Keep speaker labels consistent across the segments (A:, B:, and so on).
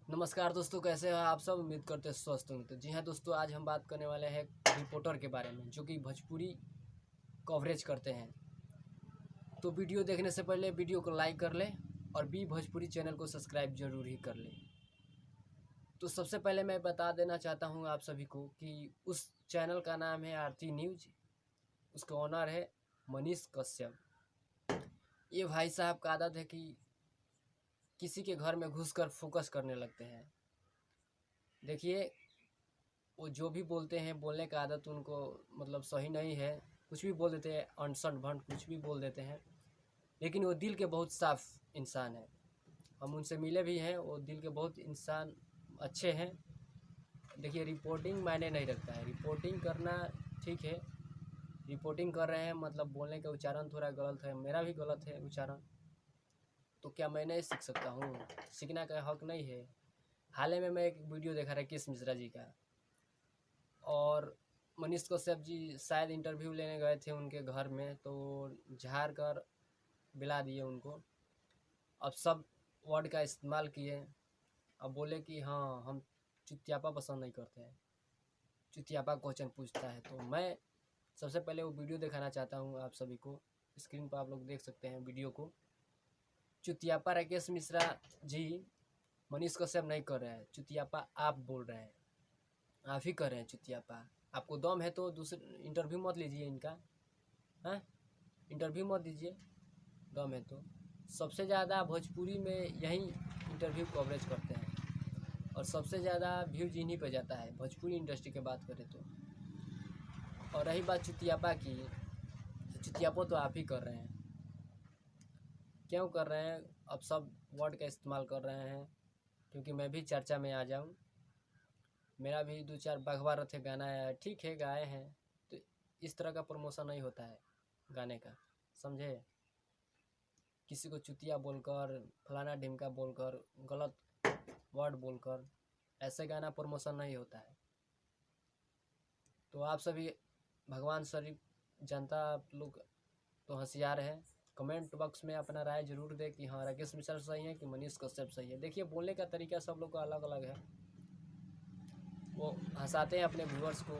A: नमस्कार दोस्तों, कैसे हैं आप सब। उम्मीद करते हैं स्वस्थ होंगे। तो जी हाँ दोस्तों, आज हम बात करने वाले हैं रिपोर्टर के बारे में जो कि भोजपुरी कवरेज करते हैं। तो वीडियो देखने से पहले वीडियो को लाइक कर लें और बी भोजपुरी चैनल को सब्सक्राइब जरूर ही कर लें। तो सबसे पहले मैं बता देना चाहता हूँ आप सभी को कि उस चैनल का नाम है आरती न्यूज। उसका ओनर है मनीष कश्यप। ये भाई साहब का आदत है कि किसी के घर में घुसकर फोकस करने लगते हैं। देखिए, वो जो भी बोलते हैं, बोलने का आदत उनको मतलब सही नहीं है। कुछ भी बोल देते हैं, अनसन भंड कुछ भी बोल देते हैं, लेकिन वो दिल के बहुत साफ इंसान है। हम उनसे मिले भी हैं, वो दिल के बहुत इंसान अच्छे हैं। देखिए, रिपोर्टिंग मायने नहीं रखता है। रिपोर्टिंग करना ठीक है, रिपोर्टिंग कर रहे हैं मतलब बोलने का उच्चारण थोड़ा गलत है, मेरा भी गलत है उच्चारण, तो क्या मैं नहीं सीख सकता हूँ? सीखना का हक नहीं है। हाल ही में मैं एक वीडियो देखा राकेश मिश्रा जी का, और मनीष कश्यप जी शायद इंटरव्यू लेने गए थे उनके घर में, तो झाड़ कर बिला दिए उनको। अब सब वर्ड का इस्तेमाल किए। अब बोले कि हाँ, हम चुतियापा पसंद नहीं करते हैं, चुतियापा क्वेश्चन पूछता है। तो मैं सबसे पहले वो वीडियो दिखाना चाहता हूँ आप सभी को। स्क्रीन पर आप लोग देख सकते हैं वीडियो को। चुतियापा राकेश मिश्रा जी मनीष कश्यप नहीं कर रहे हैं, चुतियापा आप बोल रहे हैं, आप ही कर रहे हैं चुतियापा। आपको दम है तो दूसरे इंटरव्यू मत लीजिए इनका, हाँ, इंटरव्यू मत दीजिए, दम है तो। सबसे ज़्यादा भोजपुरी में यही इंटरव्यू कवरेज करते हैं और सबसे ज़्यादा व्यूज इन्हीं पे जाता है भोजपुरी इंडस्ट्री की बात करें तो। और रही बात चुतियापा की, तो चुतियापा तो आप ही कर रहे हैं। क्यों कर रहे हैं? अब सब वर्ड का इस्तेमाल कर रहे हैं क्योंकि मैं भी चर्चा में आ जाऊँ। मेरा भी 2-4 बघवा रथे गाना है, ठीक है गाए हैं, तो इस तरह का प्रमोशन नहीं होता है गाने का, समझे? किसी को चुतिया बोलकर, फलाना ढिमका बोलकर, गलत वर्ड बोलकर ऐसे गाना प्रमोशन नहीं होता है। तो आप सभी भगवान शरीफ जनता आप लोग तो होशियार हैं। कमेंट बॉक्स में अपना राय जरूर दें कि हाँ राकेश मिश्रा सही है कि मनीष कश्यप सही है। देखिए, बोलने का तरीका सब लोग का अलग अलग है। वो हंसाते हैं अपने व्यूअर्स को,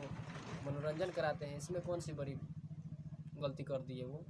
A: मनोरंजन कराते हैं, इसमें कौन सी बड़ी गलती कर दी है वो।